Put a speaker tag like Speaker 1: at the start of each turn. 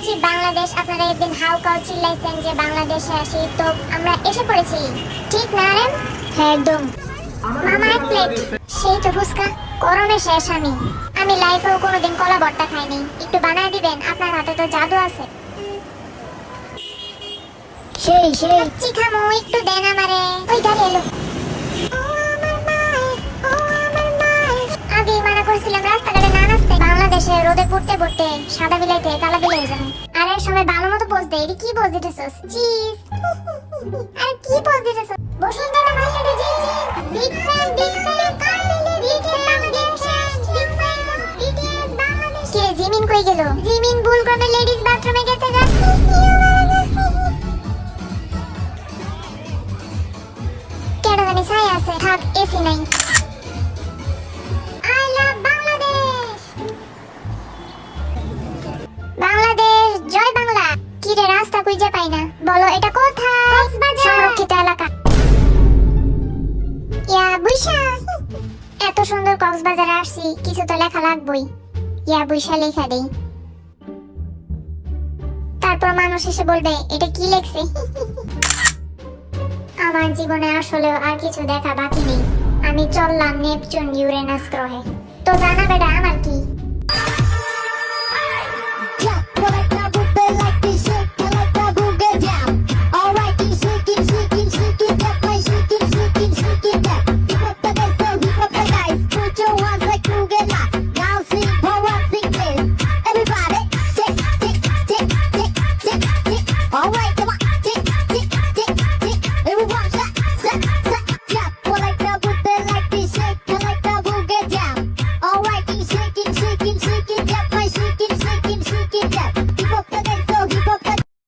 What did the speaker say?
Speaker 1: হচ্ছি বাংলাদেশ। আপনারা একদিন হাউকাউ চিল্লাইছেন যে বাংলাদেশে আসি, তো আমরা এসে পড়েছি, ঠিক না রে? হ্যাঁ একদম। মামা এক প্লেট। সেই তো ফুচকা। গরমে শেষ আমি। আমি লাইফেও কোনোদিন কলা ভর্তা খাইনি। একটু বানায় দিবেন, আপনার হাতে তো জাদু আছে। সেই খামো, একটু দেন আমারে। ওই গাড়ি এলো। আগেই মানা করছিলাম রাস্তাঘাটে না নাচতে। বাংলাদেশে রোদে পড়তে পড়তে সাদা বিলাইতে কালা বিলাই যাবে। আরে সবাই ভালো মতো পোজ দে। কি পোজ দিতেছস? চিজ। আর কি পোজ দিতেছস? বসুন্ধরা মাইয়াটা জি জি। বিগ ফ্যান কাইলে big Bangladesh. Big fan BTS Bangladesh. কে জিমিন কই গেল? জিমিন ভুলক্রমে লেডিস বাথরুমে গেছে গা। কেডা জানি ছায়া আছে। থাক, এসি নাই। বাংলাদেশ জয় বাংলা। কি রে, রাস্তা খুঁজে পাই না। বলো এটা কোথায়? কক্সবাজার সংরক্ষিত এলাকা। ইয়া বুইশা। এত সুন্দর কক্সবাজারে আসছি, কিছু তো লেখা লাগবেই। ইয়া বুইশা লেখা দেই, তারপর মানুষ এসে বলবে এটা কি লেখছে। আমার জীবনে আসলে আর কিছু দেখা বাকি নেই। আমি চললাম নেপচুন ইউরেনাস গ্রহে। তো জানা বেটা আমার কি।